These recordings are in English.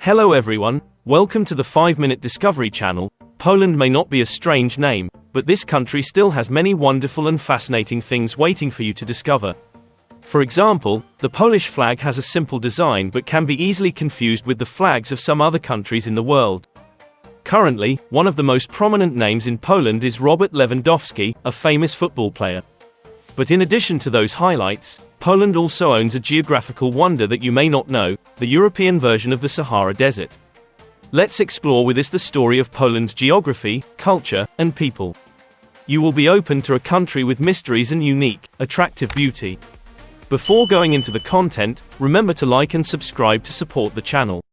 Hello everyone, welcome to the 5-Minute Discovery channel. Poland may not be a strange name, but this country still has many wonderful and fascinating things waiting for you to discover. For example, the Polish flag has a simple design but can be easily confused with the flags of some other countries in the world. Currently, one of the most prominent names in Poland is Robert Lewandowski, a famous football player. But in addition to those highlights, Poland also owns a geographical wonder that you may not know, the European version of the Sahara Desert. Let's explore with us the story of Poland's geography, culture, and people. You will be open to a country with mysteries and unique, attractive beauty. Before going into the content, remember to like and subscribe to support the channel.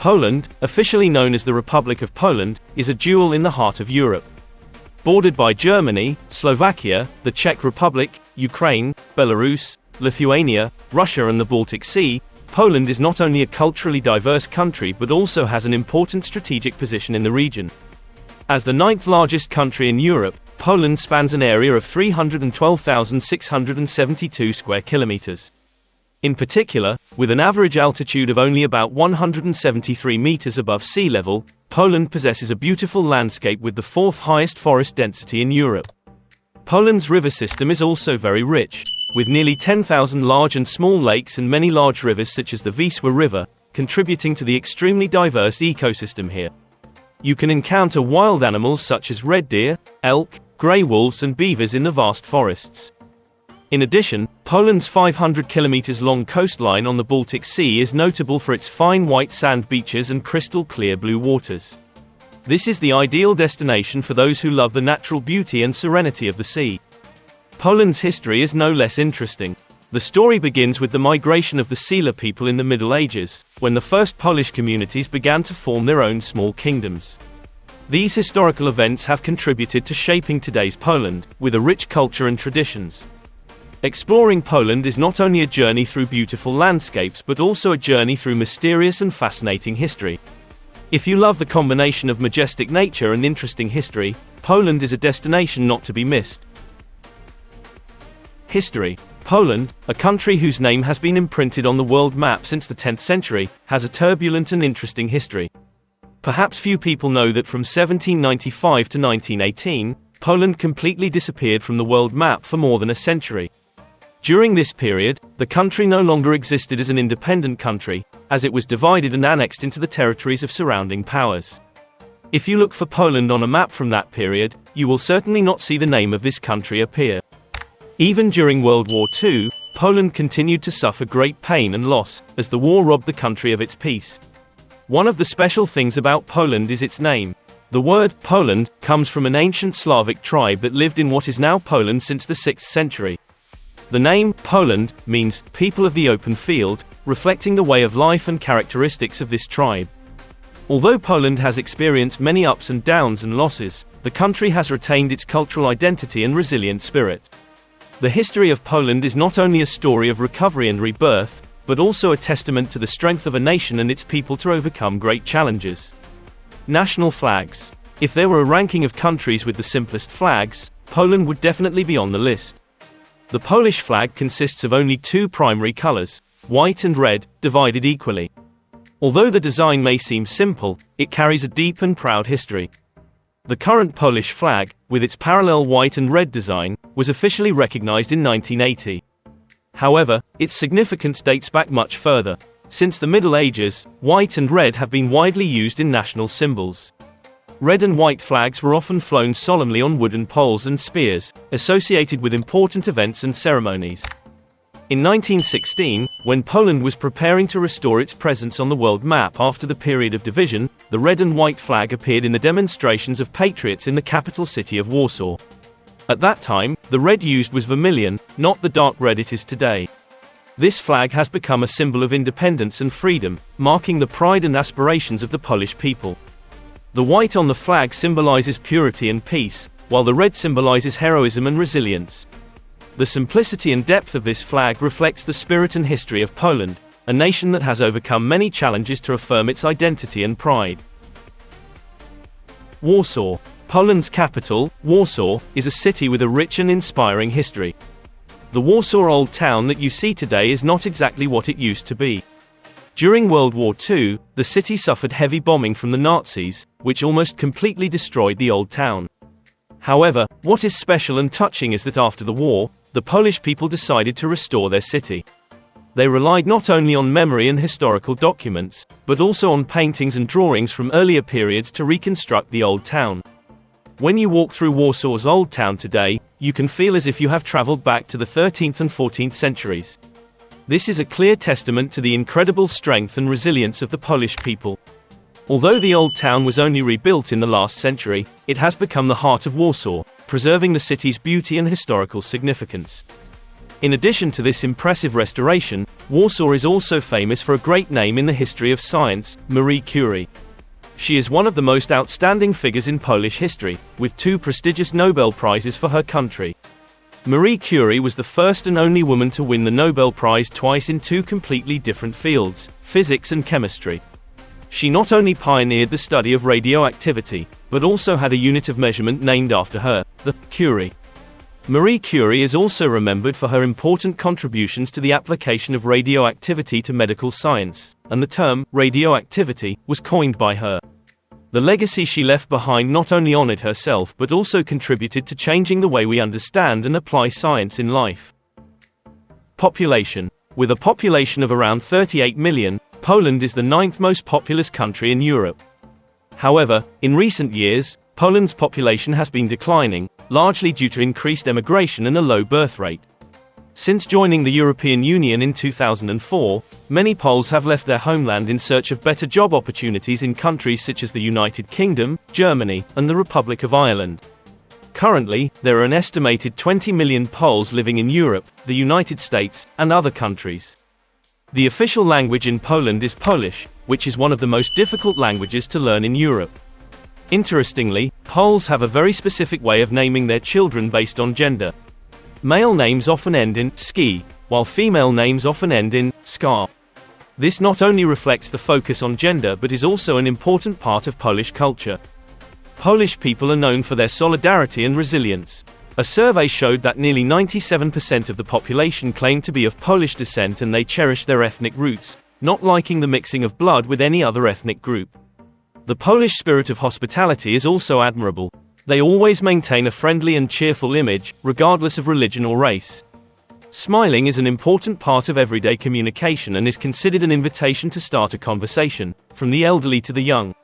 Poland, officially known as the Republic of Poland, is a jewel in the heart of Europe. Bordered by Germany, Slovakia, the Czech Republic, Ukraine, Belarus, Lithuania, Russia and the Baltic Sea, Poland is not only a culturally diverse country but also has an important strategic position in the region. As the 9th largest country in Europe, Poland spans an area of 312,672 square kilometers. In particular, with an average altitude of only about 173 meters above sea level, Poland possesses a beautiful landscape with the 4th highest forest density in Europe. Poland's river system is also very rich, with nearly 10,000 large and small lakes and many large rivers such as the Wisła River, contributing to the extremely diverse ecosystem here. You can encounter wild animals such as red deer, elk, grey wolves and beavers in the vast forests. In addition, Poland's 500 kilometers long coastline on the Baltic Sea is notable for its fine white sand beaches and crystal clear blue waters. This is the ideal destination for those who love the natural beauty and serenity of the sea. Poland's history is no less interesting. The story begins with the migration of the Sela people in the Middle Ages, when the first Polish communities began to form their own small kingdoms. These historical events have contributed to shaping today's Poland, with a rich culture and traditions. Exploring Poland is not only a journey through beautiful landscapes but also a journey through mysterious and fascinating history. If you love the combination of majestic nature and interesting history, Poland is a destination not to be missed. History. Poland, a country whose name has been imprinted on the world map since the 10th century, has a turbulent and interesting history. Perhaps few people know that from 1795 to 1918, Poland completely disappeared from the world map for more than a century. During this period, the country no longer existed as an independent country, as it was divided and annexed into the territories of surrounding powers. If you look for Poland on a map from that period, you will certainly not see the name of this country appear. Even during World War II, Poland continued to suffer great pain and loss, as the war robbed the country of its peace. One of the special things about Poland is its name. The word Poland comes from an ancient Slavic tribe that lived in what is now Poland since the 6th century. The name Poland means people of the open field, reflecting the way of life and characteristics of this tribe. Although Poland has experienced many ups and downs and losses, the country has retained its cultural identity and resilient spirit. The history of Poland is not only a story of recovery and rebirth, but also a testament to the strength of a nation and its people to overcome great challenges. National flags. If there were a ranking of countries with the simplest flags, Poland would definitely be on the list. The Polish flag consists of only two primary colors, white and red, divided equally. Although the design may seem simple, it carries a deep and proud history. The current Polish flag, with its parallel white and red design, was officially recognized in 1980. However, its significance dates back much further. Since the Middle Ages, white and red have been widely used in national symbols. Red and white flags were often flown solemnly on wooden poles and spears, associated with important events and ceremonies. In 1916, when Poland was preparing to restore its presence on the world map after the period of division, the red and white flag appeared in the demonstrations of patriots in the capital city of Warsaw. At that time, the red used was vermilion, not the dark red it is today. This flag has become a symbol of independence and freedom, marking the pride and aspirations of the Polish people. The white on the flag symbolizes purity and peace, while the red symbolizes heroism and resilience. The simplicity and depth of this flag reflects the spirit and history of Poland, a nation that has overcome many challenges to affirm its identity and pride. Warsaw. Poland's capital, Warsaw, is a city with a rich and inspiring history. The Warsaw Old Town that you see today is not exactly what it used to be. During World War II, the city suffered heavy bombing from the Nazis, which almost completely destroyed the old town. However, what is special and touching is that after the war, the Polish people decided to restore their city. They relied not only on memory and historical documents, but also on paintings and drawings from earlier periods to reconstruct the old town. When you walk through Warsaw's old town today, you can feel as if you have traveled back to the 13th and 14th centuries. This is a clear testament to the incredible strength and resilience of the Polish people. Although the old town was only rebuilt in the last century, it has become the heart of Warsaw, preserving the city's beauty and historical significance. In addition to this impressive restoration, Warsaw is also famous for a great name in the history of science, Marie Curie. She is one of the most outstanding figures in Polish history, with 2 prestigious Nobel Prizes for her country. Marie Curie was the first and only woman to win the Nobel Prize twice in 2 completely different fields, physics and chemistry. She not only pioneered the study of radioactivity, but also had a unit of measurement named after her, the Curie. Marie Curie is also remembered for her important contributions to the application of radioactivity to medical science, and the term radioactivity was coined by her. The legacy she left behind not only honored herself but also contributed to changing the way we understand and apply science in life. Population. With a population of around 38 million, Poland is the 9th most populous country in Europe. However, in recent years, Poland's population has been declining, largely due to increased emigration and a low birth rate. Since joining the European Union in 2004, many Poles have left their homeland in search of better job opportunities in countries such as the United Kingdom, Germany, and the Republic of Ireland. Currently, there are an estimated 20 million Poles living in Europe, the United States, and other countries. The official language in Poland is Polish, which is one of the most difficult languages to learn in Europe. Interestingly, Poles have a very specific way of naming their children based on gender. Male names often end in ski, while female names often end in ska. This not only reflects the focus on gender but is also an important part of Polish culture. Polish people are known for their solidarity and resilience. A survey showed that nearly 97% of the population claimed to be of Polish descent and they cherish their ethnic roots, not liking the mixing of blood with any other ethnic group. The Polish spirit of hospitality is also admirable. They always maintain a friendly and cheerful image, regardless of religion or race. Smiling is an important part of everyday communication and is considered an invitation to start a conversation, from the elderly to the young.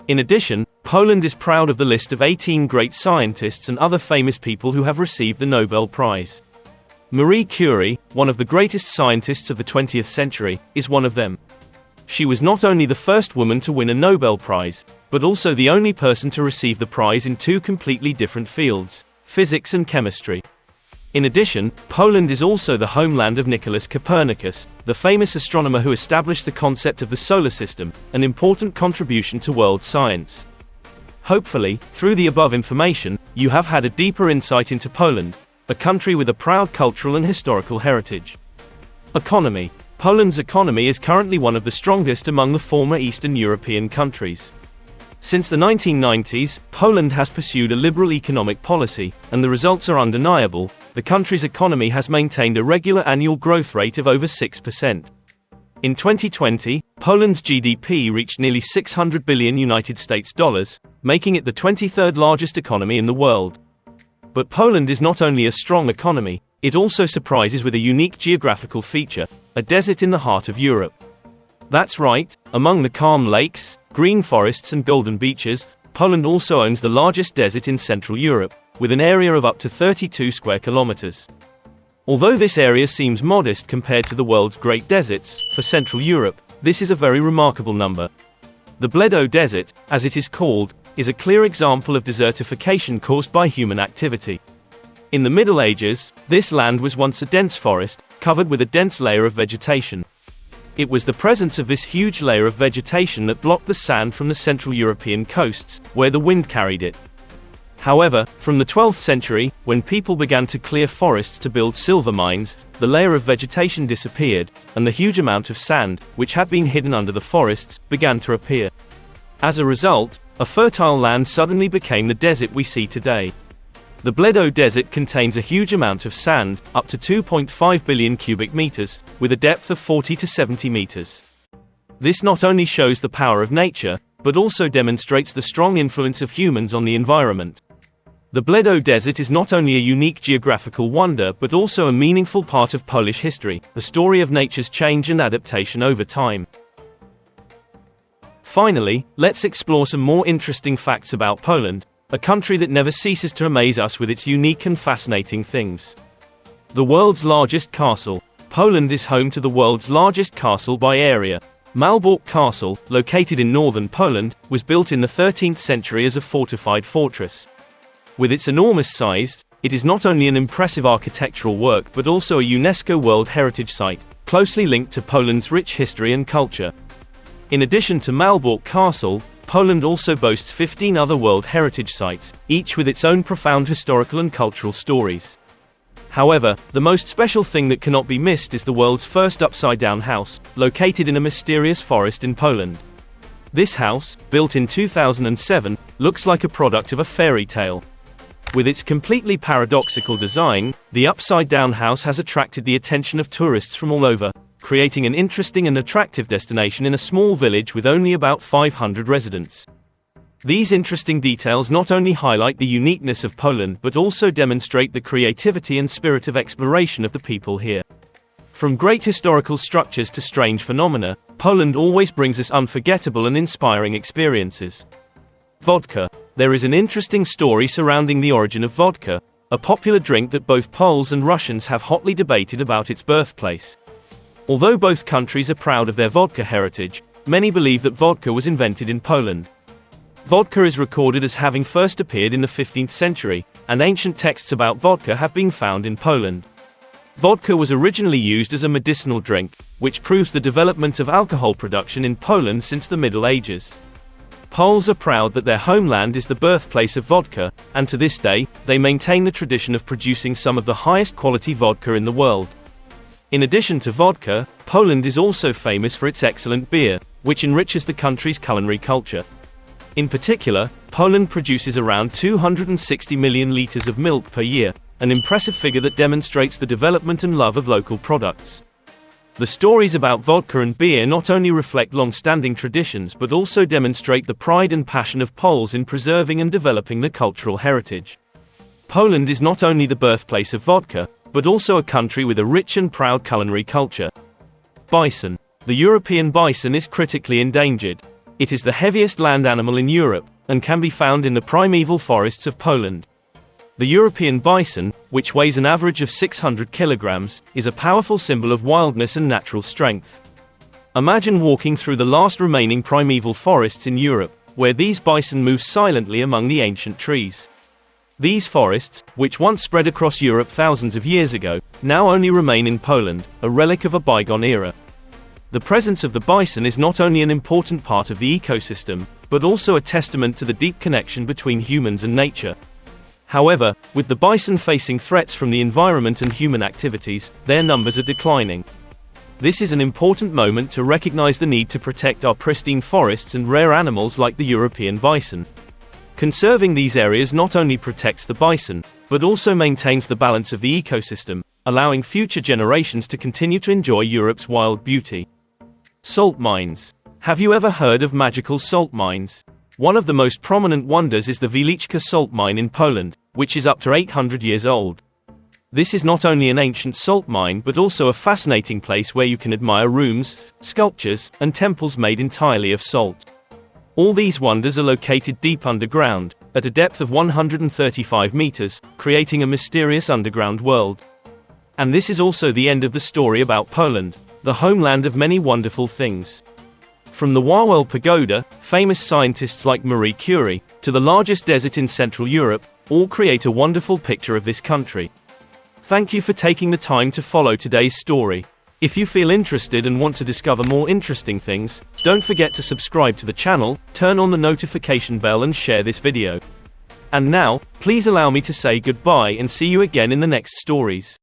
In addition, Poland is proud of the list of 18 great scientists and other famous people who have received the Nobel Prize. Marie Curie, one of the greatest scientists of the 20th century, is one of them. She was not only the first woman to win a Nobel Prize, but also the only person to receive the prize in 2 completely different fields, physics and chemistry. In addition, Poland is also the homeland of Nicholas Copernicus, the famous astronomer who established the concept of the solar system, an important contribution to world science. Hopefully, through the above information, you have had a deeper insight into Poland, a country with a proud cultural and historical heritage. Economy. Poland's economy is currently one of the strongest among the former Eastern European countries. Since the 1990s, Poland has pursued a liberal economic policy, and the results are undeniable. The country's economy has maintained a regular annual growth rate of over 6%. In 2020, Poland's GDP reached nearly $600 billion United States dollars, making it the 23rd largest economy in the world. But Poland is not only a strong economy, it also surprises with a unique geographical feature, a desert in the heart of Europe. That's right, among the calm lakes, green forests and golden beaches, Poland also owns the largest desert in Central Europe, with an area of up to 32 square kilometers. Although this area seems modest compared to the world's great deserts, for Central Europe, this is a very remarkable number. The Bledo Desert, as it is called, is a clear example of desertification caused by human activity. In the Middle Ages, this land was once a dense forest, covered with a dense layer of vegetation. It was the presence of this huge layer of vegetation that blocked the sand from the Central European coasts, where the wind carried it. However, from the 12th century, when people began to clear forests to build silver mines, the layer of vegetation disappeared, and the huge amount of sand, which had been hidden under the forests, began to appear. As a result, a fertile land suddenly became the desert we see today. The Bledo Desert contains a huge amount of sand, up to 2.5 billion cubic meters, with a depth of 40 to 70 meters. This not only shows the power of nature, but also demonstrates the strong influence of humans on the environment. The Bledo Desert is not only a unique geographical wonder but also a meaningful part of Polish history, a story of nature's change and adaptation over time. Finally, let's explore some more interesting facts about Poland, a country that never ceases to amaze us with its unique and fascinating things. The world's largest castle. Poland is home to the world's largest castle by area. Malbork Castle, located in northern Poland, was built in the 13th century as a fortified fortress. With its enormous size, it is not only an impressive architectural work but also a UNESCO World Heritage Site, closely linked to Poland's rich history and culture. In addition to Malbork Castle, Poland also boasts 15 other World Heritage Sites, each with its own profound historical and cultural stories. However, the most special thing that cannot be missed is the world's first upside-down house, located in a mysterious forest in Poland. This house, built in 2007, looks like a product of a fairy tale. With its completely paradoxical design, the upside-down house has attracted the attention of tourists from all over, creating an interesting and attractive destination in a small village with only about 500 residents. These interesting details not only highlight the uniqueness of Poland but also demonstrate the creativity and spirit of exploration of the people here. From great historical structures to strange phenomena, Poland always brings us unforgettable and inspiring experiences. Vodka. There is an interesting story surrounding the origin of vodka, a popular drink that both Poles and Russians have hotly debated about its birthplace. Although both countries are proud of their vodka heritage, many believe that vodka was invented in Poland. Vodka is recorded as having first appeared in the 15th century, and ancient texts about vodka have been found in Poland. Vodka was originally used as a medicinal drink, which proves the development of alcohol production in Poland since the Middle Ages. Poles are proud that their homeland is the birthplace of vodka, and to this day, they maintain the tradition of producing some of the highest quality vodka in the world. In addition to vodka, Poland is also famous for its excellent beer, which enriches the country's culinary culture. In particular, Poland produces around 260 million liters of milk per year, an impressive figure that demonstrates the development and love of local products. The stories about vodka and beer not only reflect long-standing traditions but also demonstrate the pride and passion of Poles in preserving and developing the cultural heritage. Poland is not only the birthplace of vodka, but also a country with a rich and proud culinary culture. Bison. The European bison is critically endangered. It is the heaviest land animal in Europe, and can be found in the primeval forests of Poland. The European bison, which weighs an average of 600 kilograms, is a powerful symbol of wildness and natural strength. Imagine walking through the last remaining primeval forests in Europe, where these bison move silently among the ancient trees. These forests, which once spread across Europe thousands of years ago, now only remain in Poland, a relic of a bygone era. The presence of the bison is not only an important part of the ecosystem, but also a testament to the deep connection between humans and nature. However, with the bison facing threats from the environment and human activities, their numbers are declining. This is an important moment to recognize the need to protect our pristine forests and rare animals like the European bison. Conserving these areas not only protects the bison, but also maintains the balance of the ecosystem, allowing future generations to continue to enjoy Europe's wild beauty. Salt mines. Have you ever heard of magical salt mines? One of the most prominent wonders is the Wieliczka salt mine in Poland, which is up to 800 years old. This is not only an ancient salt mine but also a fascinating place where you can admire rooms, sculptures, and temples made entirely of salt. All these wonders are located deep underground, at a depth of 135 meters, creating a mysterious underground world. And this is also the end of the story about Poland, the homeland of many wonderful things. From the Wawel Pagoda, famous scientists like Marie Curie, to the largest desert in Central Europe, all create a wonderful picture of this country. Thank you for taking the time to follow today's story. If you feel interested and want to discover more interesting things, don't forget to subscribe to the channel, turn on the notification bell and share this video. And now, please allow me to say goodbye and see you again in the next stories.